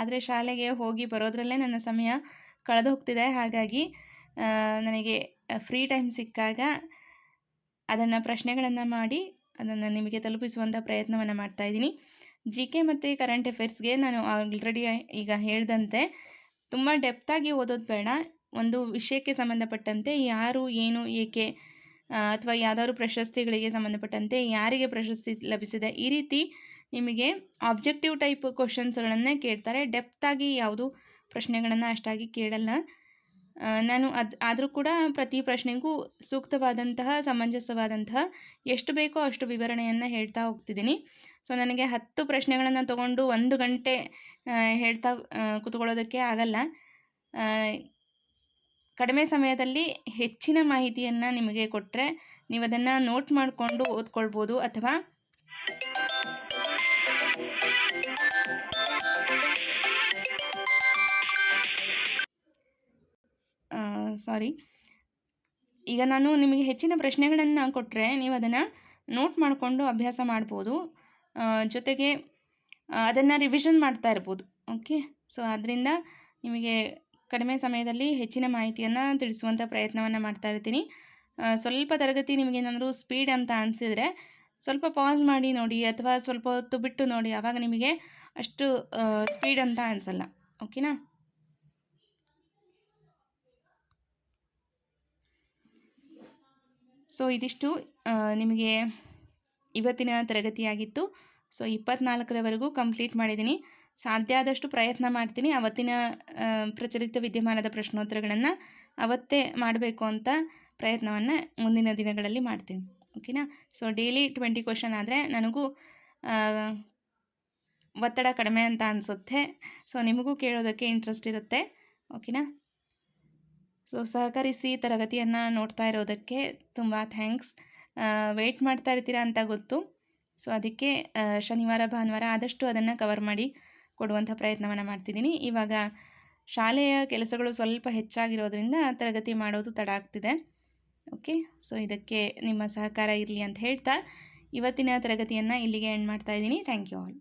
ಆದರೆ ಶಾಲೆಗೆ ಹೋಗಿ ಬರೋದ್ರಲ್ಲೇ ನನ್ನ ಸಮಯ ಕಳೆದು ಹೋಗ್ತಿದೆ. ಹಾಗಾಗಿ ನನಗೆ ಫ್ರೀ ಟೈಮ್ ಸಿಕ್ಕಾಗ ಅದನ್ನು ಪ್ರಶ್ನೆಗಳನ್ನು ಮಾಡಿ ಅದನ್ನು ನಿಮಗೆ ತಲುಪಿಸುವಂಥ ಪ್ರಯತ್ನವನ್ನು ಮಾಡ್ತಾಯಿದ್ದೀನಿ. GK ಮತ್ತು ಕರೆಂಟ್ ಅಫೇರ್ಸ್ಗೆ ನಾನು ಆಲ್ರೆಡಿ ಈಗ ಹೇಳಿದಂತೆ ತುಂಬ ಡೆಪ್ತಾಗಿ ಓದೋದು ಬೇಡ. ಒಂದು ವಿಷಯಕ್ಕೆ ಸಂಬಂಧಪಟ್ಟಂತೆ ಯಾರು, ಏನು, ಏಕೆ ಅಥವಾ ಯಾವುದಾದ್ರು ಪ್ರಶಸ್ತಿಗಳಿಗೆ ಸಂಬಂಧಪಟ್ಟಂತೆ ಯಾರಿಗೆ ಪ್ರಶಸ್ತಿ ಲಭಿಸಿದೆ, ಈ ರೀತಿ ನಿಮಗೆ ಆಬ್ಜೆಕ್ಟಿವ್ ಟೈಪ್ ಕ್ವಶನ್ಸ್ಗಳನ್ನೇ ಕೇಳ್ತಾರೆ. ಡೆಪ್ತಾಗಿ ಯಾವುದು ಪ್ರಶ್ನೆಗಳನ್ನು ಅಷ್ಟಾಗಿ ಕೇಳಲ್ಲ. ನಾನು ಆದರೂ ಕೂಡ ಪ್ರತಿ ಪ್ರಶ್ನೆಗೂ ಸೂಕ್ತವಾದಂತಹ, ಸಮಂಜಸವಾದಂತಹ ಎಷ್ಟು ಬೇಕೋ ಅಷ್ಟು ವಿವರಣೆಯನ್ನು ಹೇಳ್ತಾ ಹೋಗ್ತಿದ್ದೀನಿ. ಸೊ ನನಗೆ 10 ಪ್ರಶ್ನೆಗಳನ್ನು ತಗೊಂಡು 1 ಗಂಟೆ ಹೇಳ್ತಾ ಕೂತ್ಕೊಳ್ಳೋದಕ್ಕೆ ಆಗಲ್ಲ. ಕಡಿಮೆ ಸಮಯದಲ್ಲಿ ಹೆಚ್ಚಿನ ಮಾಹಿತಿಯನ್ನು ನಿಮಗೆ ಕೊಟ್ಟರೆ ನೀವು ಅದನ್ನು ನೋಟ್ ಮಾಡಿಕೊಂಡು ಓದ್ಕೊಳ್ಬೋದು ಅಥವಾ ಈಗ ನಾನು ನಿಮಗೆ ಹೆಚ್ಚಿನ ಪ್ರಶ್ನೆಗಳನ್ನು ಕೊಟ್ಟರೆ ನೀವು ಅದನ್ನು ನೋಟ್ ಮಾಡಿಕೊಂಡು ಅಭ್ಯಾಸ ಮಾಡ್ಬೋದು. ಜೊತೆಗೆ ಅದನ್ನು ರಿವಿಷನ್ ಮಾಡ್ತಾ ಇರ್ಬೋದು. ಓಕೆ, ಸೊ ಅದರಿಂದ ನಿಮಗೆ ಕಡಿಮೆ ಸಮಯದಲ್ಲಿ ಹೆಚ್ಚಿನ ಮಾಹಿತಿಯನ್ನು ತಿಳಿಸುವಂಥ ಪ್ರಯತ್ನವನ್ನು ಮಾಡ್ತಾ ಇರ್ತೀನಿ. ಸ್ವಲ್ಪ ತರಗತಿ ನಿಮಗೇನಾದರೂ ಸ್ಪೀಡ್ ಅಂತ ಅನಿಸಿದರೆ ಸ್ವಲ್ಪ ಪಾಸ್ ಮಾಡಿ ನೋಡಿ ಅಥವಾ ಸ್ವಲ್ಪ ಹೊತ್ತು ಬಿಟ್ಟು ನೋಡಿ. ಆವಾಗ ನಿಮಗೆ ಅಷ್ಟು ಸ್ಪೀಡ್ ಅಂತ ಅನಿಸಲ್ಲ. ಓಕೆನಾ? ಸೊ ಇದಿಷ್ಟು ನಿಮಗೆ ಇವತ್ತಿನ ತರಗತಿಯಾಗಿತ್ತು. ಸೊ 24ರವರೆಗೂ ಕಂಪ್ಲೀಟ್ ಮಾಡಿದ್ದೀನಿ. ಸಾಧ್ಯ ಆದಷ್ಟು ಪ್ರಯತ್ನ ಮಾಡ್ತೀನಿ ಅವತ್ತಿನ ಪ್ರಚಲಿತ ವಿದ್ಯಮಾನದ ಪ್ರಶ್ನೋತ್ತರಗಳನ್ನು ಅವತ್ತೇ ಮಾಡಬೇಕು ಅಂತ ಪ್ರಯತ್ನವನ್ನು ಮುಂದಿನ ದಿನಗಳಲ್ಲಿ ಮಾಡ್ತೀನಿ. ಓಕೆನಾ? ಸೊ ಡೈಲಿ 20 ಕ್ವೆಶನ್ ಆದರೆ ನನಗೂ ಒತ್ತಡ ಕಡಿಮೆ ಅಂತ ಅನಿಸುತ್ತೆ. ಸೊ ನಿಮಗೂ ಕೇಳೋದಕ್ಕೆ ಇಂಟ್ರೆಸ್ಟ್ ಇರುತ್ತೆ. ಓಕೆನಾ? ಸೊ ಸಹಕರಿಸಿ ತರಗತಿಯನ್ನು ನೋಡ್ತಾ ಇರೋದಕ್ಕೆ ತುಂಬ ಥ್ಯಾಂಕ್ಸ್. ವೆಯ್ಟ್ ಮಾಡ್ತಾ ಇರ್ತೀರಾ ಅಂತ ಗೊತ್ತು. ಸೊ ಅದಕ್ಕೆ ಶನಿವಾರ ಭಾನುವಾರ ಆದಷ್ಟು ಅದನ್ನು ಕವರ್ ಮಾಡಿ ಕೊಡುವಂಥ ಪ್ರಯತ್ನವನ್ನು ಮಾಡ್ತಿದ್ದೀನಿ. ಇವಾಗ ಶಾಲೆಯ ಕೆಲಸಗಳು ಸ್ವಲ್ಪ ಹೆಚ್ಚಾಗಿರೋದ್ರಿಂದ ತರಗತಿ ಮಾಡೋದು ತಡ ಆಗ್ತಿದೆ. ಓಕೆ, ಸೊ ಇದಕ್ಕೆ ನಿಮ್ಮ ಸಹಕಾರ ಇರಲಿ ಅಂತ ಹೇಳ್ತಾ ಇವತ್ತಿನ ತರಗತಿಯನ್ನು ಇಲ್ಲಿಗೆ ಎಂಡ್ ಮಾಡ್ತಾ ಇದ್ದೀನಿ. Thank you all.